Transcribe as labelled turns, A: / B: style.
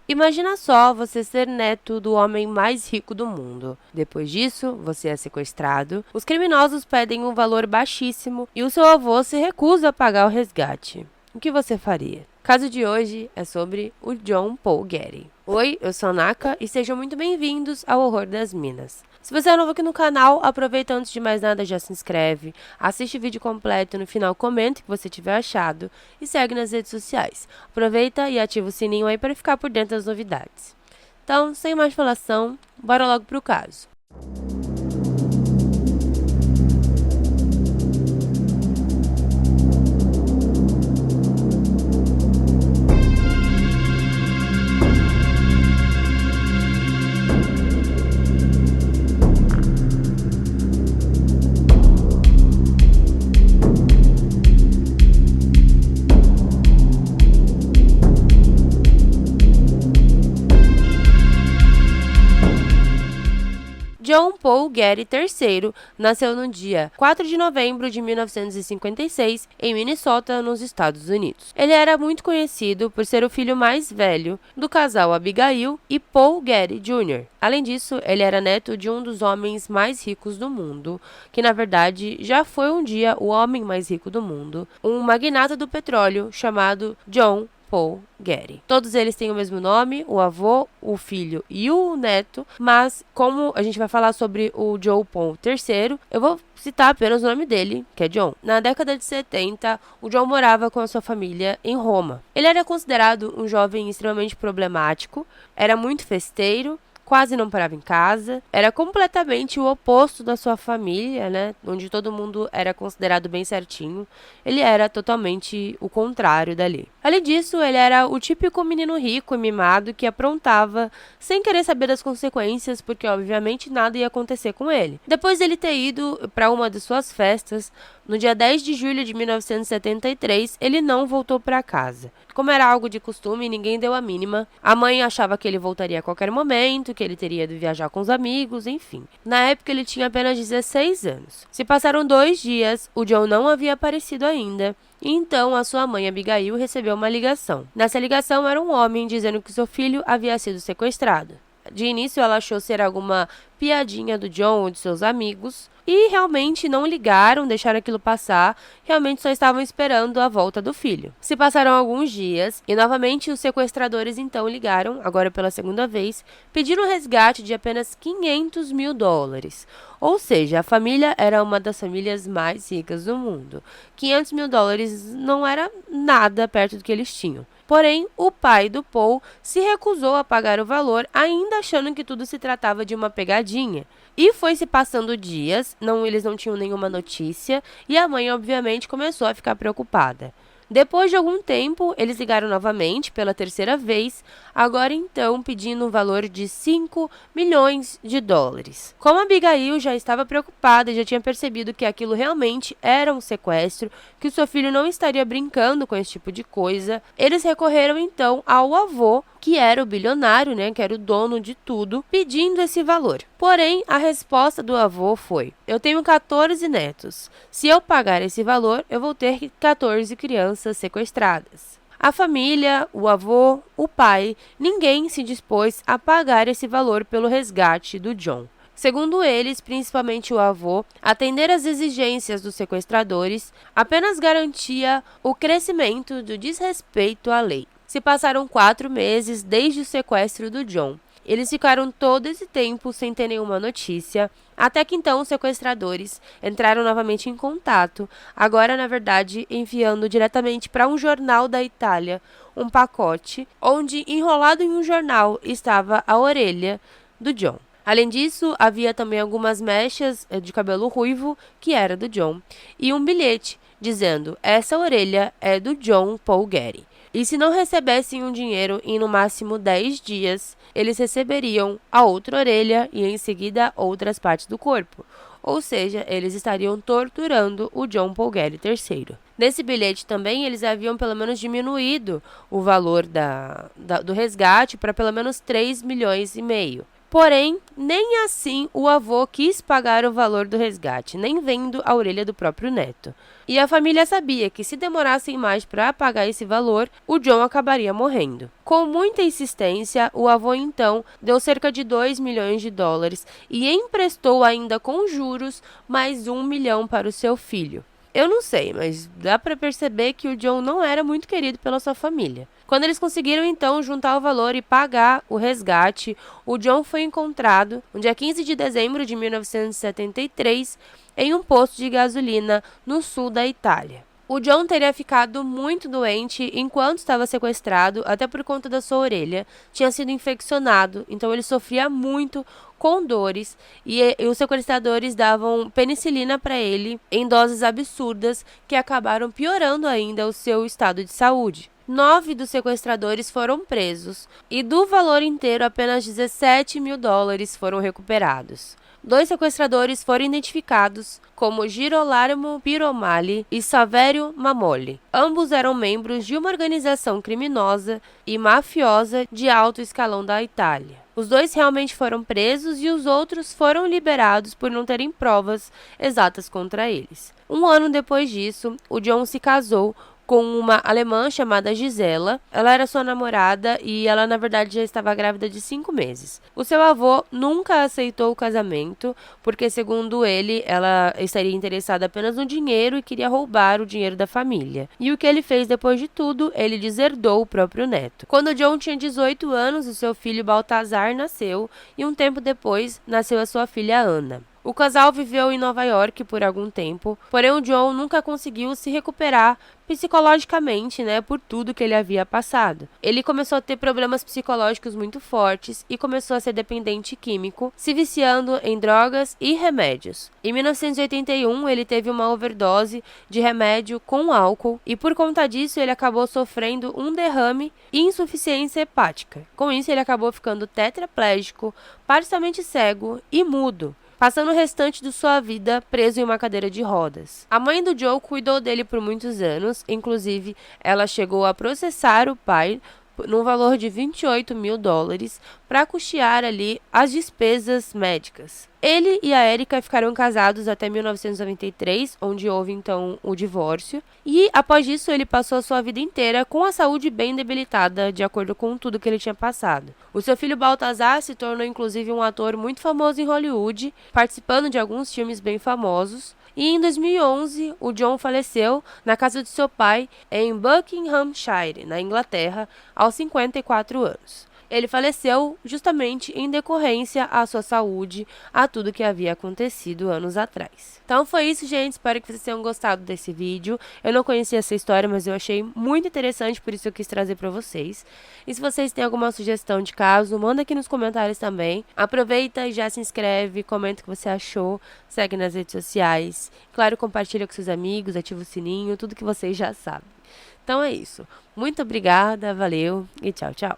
A: Imagina só você ser neto do homem mais rico do mundo. Depois disso, você é sequestrado, os criminosos pedem um valor baixíssimo e o seu avô se recusa a pagar o resgate. O que você faria? O caso de hoje é sobre o John Paul Getty. Oi, eu sou a Naka e sejam muito bem-vindos ao Horror das Minas. Se você é novo aqui no canal, aproveita antes de mais nada, já se inscreve, assiste o vídeo completo, no final comenta o que você tiver achado e segue nas redes sociais. Aproveita e ativa o sininho aí para ficar por dentro das novidades. Então, sem mais falação, bora logo pro caso. John Paul Getty III nasceu no dia 4 de novembro de 1956 em Minnesota, nos Estados Unidos. Ele era muito conhecido por ser o filho mais velho do casal Abigail e Paul Getty Jr. Além disso, ele era neto de um dos homens mais ricos do mundo, que na verdade já foi um dia o homem mais rico do mundo, um magnata do petróleo chamado John Paul Getty. Todos eles têm o mesmo nome, o avô, o filho e o neto, mas como a gente vai falar sobre o John Paul III, eu vou citar apenas o nome dele, que é John. Na década de 70, o John morava com a sua família em Roma. Ele era considerado um jovem extremamente problemático, era muito festeiro, quase não parava em casa, era completamente o oposto da sua família, né, onde todo mundo era considerado bem certinho. Ele era totalmente o contrário dali. Além disso, ele era o típico menino rico e mimado que aprontava sem querer saber das consequências, porque obviamente nada ia acontecer com ele. Depois dele ter ido para uma de suas festas, no dia 10 de julho de 1973, ele não voltou para casa. Como era algo de costume, ninguém deu a mínima. A mãe achava que ele voltaria a qualquer momento, que ele teria de viajar com os amigos, enfim. Na época, ele tinha apenas 16 anos. Se passaram 2 dias, o John não havia aparecido ainda. E então, a sua mãe Abigail recebeu uma ligação. Nessa ligação, era um homem dizendo que seu filho havia sido sequestrado. De início, ela achou ser alguma piadinha do John ou de seus amigos, e realmente não ligaram, deixaram aquilo passar, realmente só estavam esperando a volta do filho. Se passaram alguns dias, e novamente os sequestradores então ligaram, agora pela segunda vez, pediram um resgate de apenas $500 mil. Ou seja, a família era uma das famílias mais ricas do mundo. $500 mil não era nada perto do que eles tinham. Porém, o pai do Paul se recusou a pagar o valor, ainda achando que tudo se tratava de uma pegadinha. E foi se passando dias, eles não tinham nenhuma notícia, e a mãe obviamente começou a ficar preocupada. Depois de algum tempo, eles ligaram novamente pela terceira vez, agora então pedindo um valor de $5 milhões. Como Abigail já estava preocupada e já tinha percebido que aquilo realmente era um sequestro, que o seu filho não estaria brincando com esse tipo de coisa, eles recorreram então ao avô, que era o bilionário, né, que era o dono de tudo, pedindo esse valor. Porém, a resposta do avô foi: eu tenho 14 netos. Se eu pagar esse valor, eu vou ter 14 crianças sequestradas. A família, o avô, o pai, ninguém se dispôs a pagar esse valor pelo resgate do John. Segundo eles, principalmente o avô, atender às exigências dos sequestradores apenas garantia o crescimento do desrespeito à lei. Se passaram 4 meses desde o sequestro do John. Eles ficaram todo esse tempo sem ter nenhuma notícia, até que então os sequestradores entraram novamente em contato, agora na verdade enviando diretamente para um jornal da Itália um pacote, onde enrolado em um jornal estava a orelha do John. Além disso, havia também algumas mechas de cabelo ruivo, que era do John, e um bilhete dizendo: essa orelha é do John Paul Getty. E se não recebessem um dinheiro em no máximo 10 dias, eles receberiam a outra orelha e em seguida outras partes do corpo. Ou seja, eles estariam torturando o John Paul Getty III. Nesse bilhete também, eles haviam pelo menos diminuído o valor do resgate para pelo menos 3,5 milhões. Porém, nem assim o avô quis pagar o valor do resgate, nem vendo a orelha do próprio neto. E a família sabia que se demorassem mais para pagar esse valor, o John acabaria morrendo. Com muita insistência, o avô então deu cerca de 2 milhões de dólares e emprestou ainda com juros mais 1 milhão para o seu filho. Eu não sei, mas dá para perceber que o John não era muito querido pela sua família. Quando eles conseguiram então juntar o valor e pagar o resgate, o John foi encontrado no dia 15 de dezembro de 1973 em um posto de gasolina no sul da Itália. O John teria ficado muito doente enquanto estava sequestrado, até por conta da sua orelha. Tinha sido infeccionado, então ele sofria muito com dores e os sequestradores davam penicilina para ele em doses absurdas que acabaram piorando ainda o seu estado de saúde. 9 dos sequestradores foram presos e do valor inteiro apenas 17 mil dólares foram recuperados. 2 sequestradores foram identificados como Girolamo Piromali e Saverio Mamoli. Ambos eram membros de uma organização criminosa e mafiosa de alto escalão da Itália. Os 2 realmente foram presos e os outros foram liberados por não terem provas exatas contra eles. Um ano depois disso, o John se casou com uma alemã chamada Gisela. Ela era sua namorada e ela, na verdade, já estava grávida de 5 meses. O seu avô nunca aceitou o casamento, porque, segundo ele, ela estaria interessada apenas no dinheiro e queria roubar o dinheiro da família. E o que ele fez depois de tudo? Ele deserdou o próprio neto. Quando John tinha 18 anos, o seu filho Baltazar nasceu e um tempo depois nasceu a sua filha Ana. O casal viveu em Nova York por algum tempo, porém o John nunca conseguiu se recuperar psicologicamente, por tudo que ele havia passado. Ele começou a ter problemas psicológicos muito fortes e começou a ser dependente químico, se viciando em drogas e remédios. Em 1981, ele teve uma overdose de remédio com álcool e por conta disso ele acabou sofrendo um derrame e insuficiência hepática. Com isso, ele acabou ficando tetraplégico, parcialmente cego e mudo, passando o restante de sua vida preso em uma cadeira de rodas. A mãe do Joe cuidou dele por muitos anos, inclusive ela chegou a processar o pai num valor de 28 mil dólares para custear ali as despesas médicas. Ele e a Erika ficaram casados até 1993, onde houve então o divórcio, e após isso ele passou a sua vida inteira com a saúde bem debilitada, de acordo com tudo que ele tinha passado. O seu filho Baltazar se tornou inclusive um ator muito famoso em Hollywood, participando de alguns filmes bem famosos. E em 2011, o John faleceu na casa de seu pai em Buckinghamshire, na Inglaterra, aos 54 anos. Ele faleceu justamente em decorrência à sua saúde, a tudo que havia acontecido anos atrás. Então foi isso, gente. Espero que vocês tenham gostado desse vídeo. Eu não conhecia essa história, mas eu achei muito interessante, por isso eu quis trazer para vocês. E se vocês têm alguma sugestão de caso, manda aqui nos comentários também. Aproveita e já se inscreve, comenta o que você achou, segue nas redes sociais. Claro, compartilha com seus amigos, ativa o sininho, tudo que vocês já sabem. Então é isso. Muito obrigada, valeu e tchau, tchau.